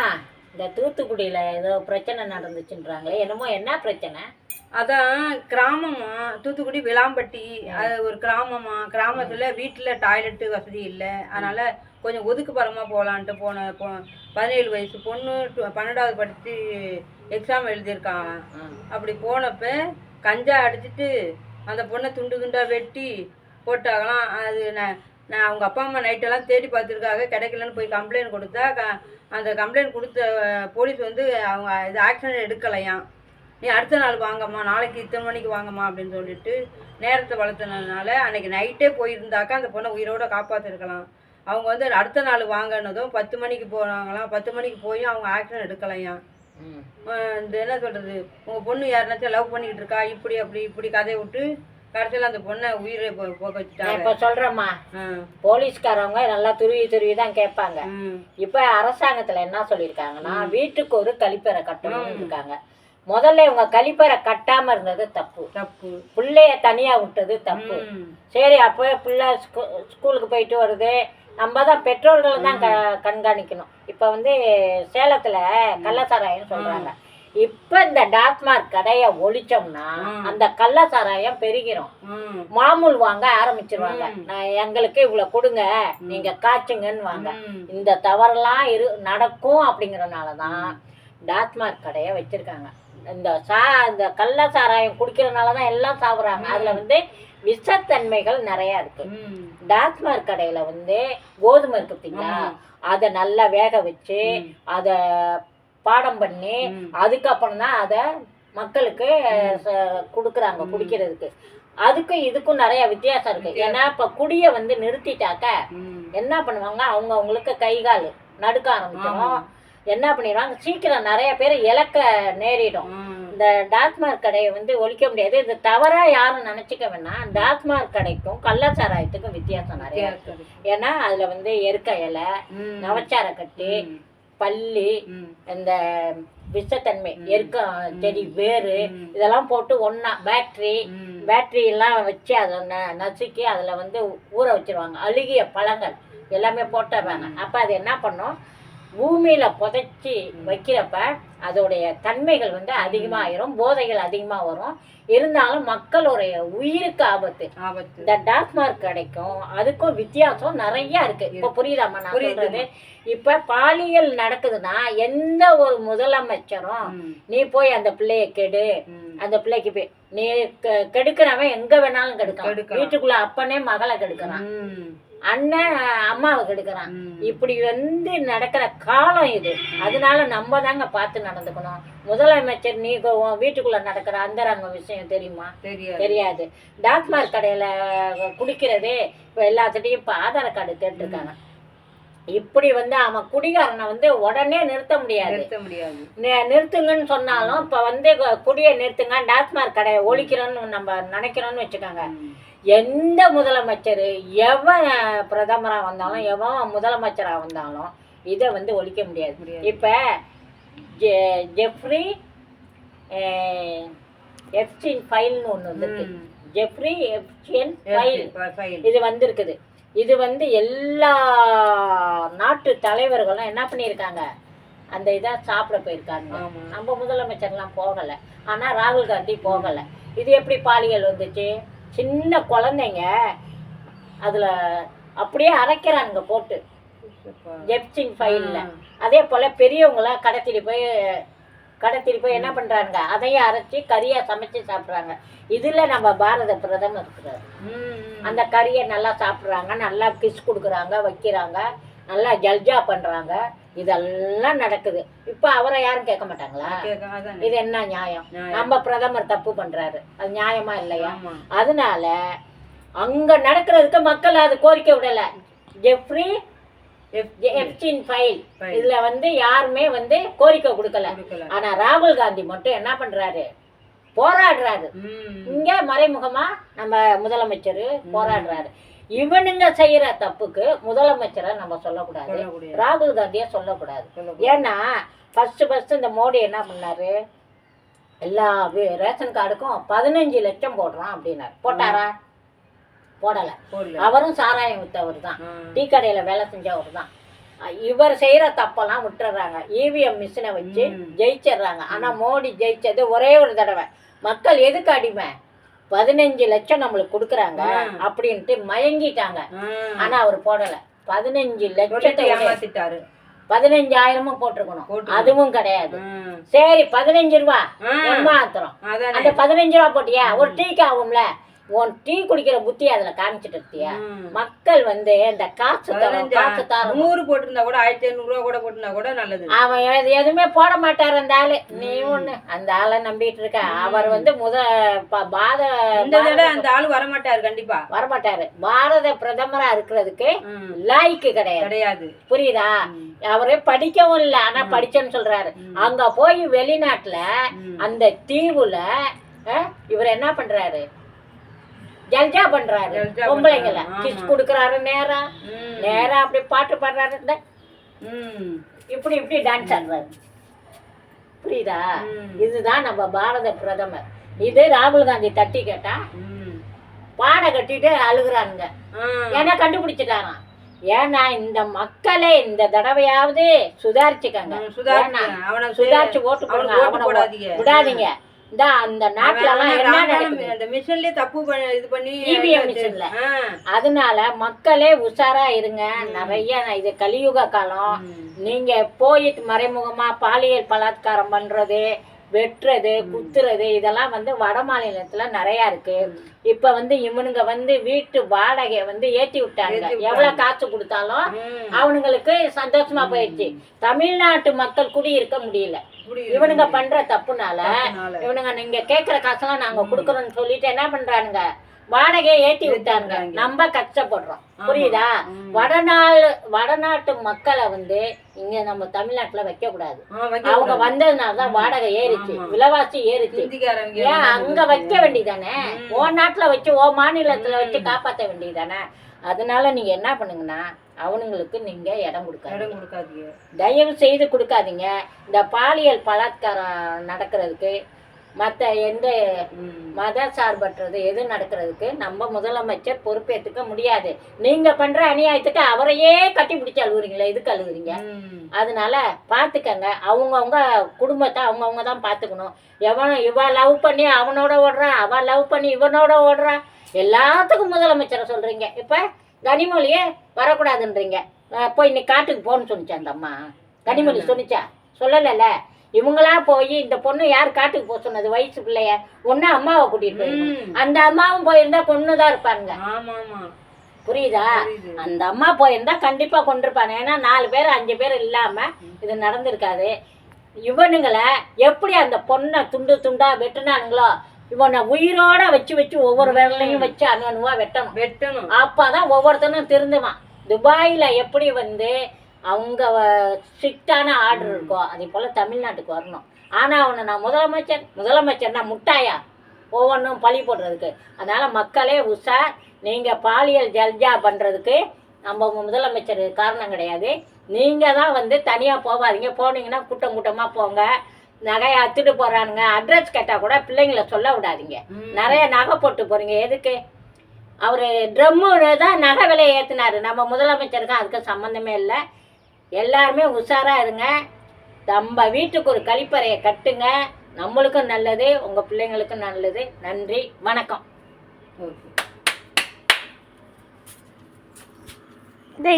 ஆ, இந்த தூத்துக்குடியில் ஏதோ பிரச்சனை நடந்துச்சுன்றாங்களே, என்னமோ என்ன பிரச்சனை? அதான் கிராமமா, தூத்துக்குடி விளாம்பட்டி. அது ஒரு கிராமமா, கிராமத்தில் வீட்டில் டாய்லெட்டு வசதி இல்லை. அதனால் கொஞ்சம் ஒதுக்குப்புறமா போகலான்ட்டு 17 வயசு பொண்ணு 12வது படித்து எக்ஸாம் எழுதியிருக்காங்க. அப்படி போனப்ப கஞ்சா அடிச்சிட்டு அந்த பொண்ணை துண்டு துண்டாக வெட்டி போட்டாங்களாம். அது நான் அவங்க அப்பா அம்மா நைட்டெல்லாம் தேடி பார்த்துருக்காங்க, கிடைக்கலன்னு போய் கம்ப்ளைண்ட் கொடுத்தா அந்த கம்ப்ளைண்ட் கொடுத்த போலீஸ் வந்து அவங்க இது ஆக்ஷன் எடுக்கலையாம். நீ அடுத்த நாள் வாங்கம்மா, நாளைக்கு இத்தனை மணிக்கு வாங்கம்மா அப்படின்னு சொல்லிட்டு நேரத்தை வளர்த்துனதுனால அன்றைக்கி நைட்டே போயிருந்தாக்கா அந்த பொண்ணை உயிரோடு காப்பாற்றிருக்கலாம். அவங்க வந்து அடுத்த நாள் வாங்கினதும் 10 மணிக்கு போனாங்களாம். 10 மணிக்கு போய் அவங்க ஆக்ஷன் எடுக்கலையாம். இந்த என்ன சொல்கிறது, உங்கள் பொண்ணு யாருனாச்சும் லவ் பண்ணிக்கிட்டு இருக்கா, இப்படி அப்படி இப்படி கதையை விட்டு கடைசியில் அந்த பொண்ணை உயிரை போக வச்சுட்டாங்க. இப்போ சொல்கிறேம்மா, போலீஸ்காரவங்க நல்லா துருவி துருவி தான் கேட்பாங்க. இப்போ அரசாங்கத்தில் என்ன சொல்லியிருக்காங்கன்னா, வீட்டுக்கு ஒரு கழிப்பறை கட்டணும்னு இருக்காங்க. முதல்ல இவங்க கழிப்பறை கட்டாமல் இருந்தது தப்பு. பிள்ளைய தனியாக விட்டது தப்பு. சரி, அப்போ பிள்ளை ஸ்கூலுக்கு போயிட்டு வருது, நம்ம தான் பெற்றோர்கள் தான் கண்காணிக்கணும். இப்போ வந்து சேலத்தில் கள்ளச்சாராயம் சொல்கிறாங்க. இப்போ இந்த டாஸ்மாக் கடையை ஒழிச்சோம்னா அந்த கள்ளச்சாராயம் பெருகிறோம். மாமூல் வாங்க ஆரம்பிச்சிருவாங்க. நான் எங்களுக்கு இவ்வளோ கொடுங்க, நீங்கள் காய்ச்சுங்கன்னு வாங்க. இந்த தவறெல்லாம் நடக்கும். அப்படிங்கிறனால தான் டாஸ்மாக் கடையை வச்சுருக்காங்க. இந்த கள்ளச்சாராயம் குடிக்கிறதுனால தான் எல்லாம் சாப்பிட்றாங்க. அதில் வந்து விஷத்தன்மைகள் நிறையா இருக்குது. டாஸ்மாக் கடையில் வந்து கோதுமை இருக்கு பார்த்தீங்களா, அதை நல்லா வேக வச்சு அதை பாடம் பண்ணி அதுக்கப்புறம் தான் அதை மக்களுக்கு கொடுக்குறாங்க குடிக்கிறதுக்கு. அதுக்கும் இதுக்கும் நிறைய வித்தியாசம் இருக்கு. ஏன்னா இப்போ குடியை வந்து நிறுத்திட்டாக்க என்ன பண்ணுவாங்க, அவங்களுக்கு கை கால் நடுக்க ஆரம்பிச்சிடும். என்ன பண்ணிடுவாங்க, சீக்கிரம் நிறைய பேர் இலக்க நேரிடும். இந்த டாஸ்மாக் கடையை வந்து ஒழிக்க முடியாது. இது தவறா யாரும் நினைச்சிக்க வேணாம். டாஸ்மாக் கடைக்கும் கள்ளச்சாராயத்துக்கும் வித்தியாசம் நிறைய இருக்கு. ஏன்னா அதுல வந்து எருக்க இலை, நவச்சார கட்டி, பள்ளி, இந்த விஷத்தன்மை எருக்க செடி வேறு இதெல்லாம் போட்டு ஒன்றா பேட்டரி எல்லாம் வச்சு அதை நசுக்கி அதில் வந்து ஊற வச்சிருவாங்க. அழுகிய பழங்கள் எல்லாமே போட்டுறாங்க. அப்போ அது என்ன பண்ணும், பூமியில் புதைச்சி வைக்கிறப்ப அதோடைய தன்மைகள் வந்து அதிகமாகிடும், போதைகள் அதிகமாக வரும். இருந்தாலும் மக்களுடைய உயிருக்கு ஆபத்து. இந்த டாஸ்மாக் கிடைக்கும் அதுக்கும் வித்தியாசம் நிறையா இருக்குது. இப்போ புரியுதாம்மா நான் சொல்கிறது? இப்போ பாலியல் நடக்குதுன்னா எந்த ஒரு முதலமைச்சரும் நீ போய் அந்த பிள்ளைய கெடு, அந்த பிள்ளைக்கு போய் நீ கெடுக்கிறவன் எங்கே வேணாலும் கெடுக்கலாம். வீட்டுக்குள்ளே அப்பனே மகளை கெடுக்கிறான், அண்ணன் அம்மாவை கெடுக்கிறான். இப்படி வந்து நடக்கிற காலம் இது. அதனால நம்ம தாங்க பார்த்து நடந்துக்கணும். முதலமைச்சர் நீ வீட்டுக்குள்ள நடக்கிற அந்தரங்க விஷயம் தெரியுமா? தெரியாது. டாஸ்மாக் கடையில் குடிக்கிறதே இப்போ எல்லாத்துட்டையும் இப்போ ஆதார் கார்டு கேட்டுருக்காங்க. இப்படி வந்து அவன் குடிகாரனை வந்து உடனே நிறுத்த முடியாது. நிறுத்துங்கன்னு சொன்னாலும் இப்போ வந்து குடியை நிறுத்துங்க, டாஸ்மாக் கடையை ஒழிக்கிறோன்னு நம்ம நினைக்கிறோன்னு வச்சுக்கோங்க. எந்த முதலமைச்சர் எவன் பிரதமராக வந்தாலும் எவன் முதலமைச்சராக வந்தாலும் இதை வந்து ஒழிக்க முடியாது. இப்போ ஜெஃப்ரி எப்ஸ்டீன் ஃபைல்னு ஒன்று வந்துருக்கு. ஜெஃப்ரி எப்ஸ்டீன் ஃபைல் இது வந்திருக்குது. இது வந்து எல்லா நாட்டு தலைவர்களும் என்ன பண்ணியிருக்காங்க, அந்த இதை சாப்பிட போயிருக்காங்க. நம்ம முதலமைச்சர்லாம் போகலை, ஆனால் ராகுல் காந்தி போகலை. இது எப்படி பாலியல் வந்துச்சு? சின்ன குழந்தைங்க அதில் அப்படியே அரைக்கிறானுங்க போட்டு ஜெப்சிங் ஃபைலில். அதே போல் பெரியவங்கள கடத்திட்டு போய் என்ன பண்ணுறாங்க, அதையும் அரைச்சி கறியாக சமைச்சு சாப்பிட்றாங்க. இதில் நம்ம பாரத பிரதமர் இருக்கிறார். அந்த கறியை நல்லா சாப்பிட்றாங்க, நல்லா கிஸ் கொடுக்குறாங்க, வைக்கிறாங்க, நல்லா ஜல்ஜா பண்ணுறாங்க. இதெல்லாம் நடக்குது. இப்போ அவரை யாரும் கேட்க மாட்டாங்களா? இது என்ன நியாயம்? நம்ம பிரதமர் தப்பு பண்றாரு, அது நியாயமா இல்லையா? அதனால அங்க நடக்கிறதுக்கு மக்கள் அது கோரிக்கை விடல. ஜெஃப்ரி எப்ஸ்டீன் ஃபைல் இதுல வந்து யாருமே வந்து கோரிக்கை கொடுக்கல. ஆனா ராகுல் காந்தி மட்டும் என்ன பண்றாரு, போராடுறாரு. இங்க மறைமுகமா நம்ம முதலமைச்சர் போராடுறாரு. இவனுங்க செய்யற தப்புக்கு முதலமைச்சரை நம்ம சொல்லக்கூடாது, ராகுல் காந்தியை சொல்லக்கூடாது. ஏன்னா ஃபர்ஸ்ட் இந்த மோடி என்ன பண்ணாரு, எல்லா ரேஷன் கார்டுக்கும் 15 லட்சம் போடுறான் அப்படின்னாரு. போட்டாரா? போடலை. அவரும் சாராயம் விற்றவர் தான், டீ கடையில் வேலை செஞ்சவர் தான். இவர் செய்யற தப்பெல்லாம் விட்டுறாங்க. இவிஎம் மிஷினை வச்சு ஜெயிச்சிடுறாங்க. ஆனா மோடி ஜெயிச்சது ஒரே ஒரு தடவை. மக்கள் எதுக்கு அடிமை? 15 லட்சம் நம்மளுக்கு கொடுக்குறாங்க அப்படின்ட்டு மயங்கிட்டாங்க. ஆனா அவர் போடல. 15 லட்சத்தை ஏமாத்திட்டாரு. 15,000 போட்டிருக்கணும், அதுவும் கிடையாது. சரி 15 ரூபா ஏமாத்திரம். அந்த 15 ரூபா போட்டியா, ஒரு டீக்கு ஆகும்ல, உன் டீ குடிக்கிற புத்தி அதுல காமிச்சிட்டு இருக்கியா? மக்கள் வந்து இந்த காசு தரும் 100 போட்டிருந்தா கூட 1500 ரூபா கூட போட்டிருந்தா கூட நல்லது. அவன் எதுவுமே போட மாட்டாரு அந்த ஆளு. நீ ஒண்ணு அந்த ஆளை நம்பிட்டு இருக்க. அவர் வந்து அந்த ஆளு வரமாட்டாரு, கண்டிப்பா வரமாட்டாரு. பாரத பிரதமரா இருக்கிறதுக்கு லாய்க்கு கிடையாது. புரியுதா? அவரே படிக்கவும் இல்லை, ஆனா படிச்சேன்னு சொல்றாரு. அங்க போய் வெளிநாட்டுல அந்த தீவுல இவர் என்ன பண்றாரு? ஜல்ஜா பண்றாரு. பொம்பளைங்களை கிஸ் கொடுக்கறாரு. நேரா அப்படி பாட்டு பாடுறாரு. இப்படி இப்படி டான்ஸ் ஆடுறாரு. புரியுதா? இதுதான் நம்ம பாரத பிரதமர். இது ராகுல் காந்தி தட்டி கேட்டா பாட கட்டிட்டு அழுகுறானுங்க. ஏன்னா கண்டுபிடிச்சிட்டாராம். ஏன்னா இந்த மக்களே இந்த தடவையாவது சுதாரிச்சுக்கங்க. சுதாரிச்சு ஓட்டு போடுங்க. அவனை விடாதீங்க. அந்த நாட்டுல அதனால மக்களே உஷாரா இருங்க. நிறைய இது கலியுக காலம். நீங்க போயிட்டு மறைமுகமா பாலியல் பலாத்காரம் பண்றது, வெட்டுறது, குத்துறது இதெல்லாம் வந்து வட மாநிலத்துல நிறைய இருக்கு. இப்ப வந்து இவனுங்க வந்து வீட்டு வாடகை வந்து ஏத்தி விட்டாங்க. எவ்வளவு காசு கொடுத்தாலும் அவனுங்களுக்கு சந்தோஷமா போயிடுச்சு. தமிழ்நாட்டு மக்கள் குடி இருக்க முடியல. இவனுங்க பண்ற தப்புனால இவனுங்க நீங்க கேக்குற காசெல்லாம் நாங்க குடுக்கறோம்னு சொல்லிட்டு என்ன பண்றானுங்க? வாடகையை ஏத்தி விட்டாங்க. நம்ம கஷ்டப்படுறோம். புரியுதா? வடநாட்டு மக்களை வந்து இங்க நம்ம தமிழ்நாட்டுல வைக்க கூடாது. அவங்க வந்ததுனாலதான் வாடகை ஏறிச்சு, விலைவாசி ஏறிச்சு. ஏன் அங்க வைக்க வேண்டியதானே? ஓ நாட்டுல வச்சு ஓ மாநிலத்துல வச்சு காப்பாற்ற வேண்டியதானே? அதனால நீங்க என்ன பண்ணுங்கன்னா அவனுங்களுக்கு நீங்க இடம் கொடுக்காதீங்க. தயவு செய்து கொடுக்காதீங்க. இந்த பாலியல் பலாத்காரம் நடக்கிறதுக்கு மற்ற எந்த மத சார்பற்றது எது நடக்கிறதுக்கு நம்ம முதலமைச்சர் பொறுப்பேற்றுக்க முடியாது. நீங்க பண்ற அநியாயத்துக்கு அவரையே கட்டி பிடிச்சி அழுகுறீங்களா? எதுக்கு அழுகுறீங்க? அதனால பார்த்துக்கங்க. அவங்கவுங்க குடும்பத்தை அவங்கவுங்க தான் பார்த்துக்கணும். இவ லவ் பண்ணி அவனோட ஓடுறா, அவ லவ் பண்ணி இவனோட ஓடுறா. எல்லாத்துக்கும் முதலமைச்சரை சொல்றீங்க. இப்ப கனிமொழியே வரக்கூடாதுன்றீங்க. போய் இன்னைக்கு காட்டுக்கு போன்னு சொன்னிச்சா அந்த அம்மா? கனிமொழி சொன்னிச்சா? சொல்லல. இவங்களா போய் இந்த பொண்ணு யார் காட்டுக்கு போக சொன்னது? வயசு பிள்ளைய ஒன்னு அம்மாவை கூட்டிட்டு போயிருக்கணும். அந்த அம்மாவும் போயிருந்தா கொன்னுதான் இருப்பாங்க. புரியுதா? அந்த அம்மா போயிருந்தா கண்டிப்பா கொண்டிருப்பாங்க. ஏன்னா 4 பேர் 5 பேர் இல்லாம இது நடந்திருக்காது. இவனுங்களை எப்படி அந்த பொண்ணை துண்டு துண்டா வெட்டினானுங்களோ இவனை உயிரோட வச்சு ஒவ்வொரு விரலையும் வச்சு அணுவா வெட்டணும். அப்பதான் ஒவ்வொருத்தனும் திருந்துவான். துபாயில எப்படி வந்து அவங்க ஸ்ட்ரிக்டான ஆர்டர் இருக்கோ அதே போல தமிழ்நாட்டுக்கு வரணும். ஆனா அவனை நான் முதலமைச்சர்னா முட்டாயா ஒவ்வொன்றும் பழி போடுறதுக்கு. அதனால மக்களே உஷார். நீங்க பாலியல் ஜல்ஜா பண்றதுக்கு நம்ம முதலமைச்சர் காரணம் கிடையாது. நீங்க தான் வந்து தனியா போகாதீங்க. போனீங்கன்னா கூட்டமா போங்க. நகையை அத்துட்டு போறானுங்க. அட்ரஸ் கேட்டா கூட பிள்ளைங்களை சொல்ல விடாதீங்க. நிறைய நகை போட்டு போறீங்க. எதுக்கு? அவரு ட்ரம்மு தான் நகை விலையை ஏற்றினாரு. நம்ம முதலமைச்சருக்கு அதுக்கு சம்மந்தமே இல்லை. எல்லாருமே உஷாரா இருங்க. நம்ம வீட்டுக்கு ஒரு கழிப்பறையை கட்டுங்க. நம்மளுக்கும் நல்லது, உங்க பிள்ளைங்களுக்கும் நல்லது. நன்றி, வணக்கம்.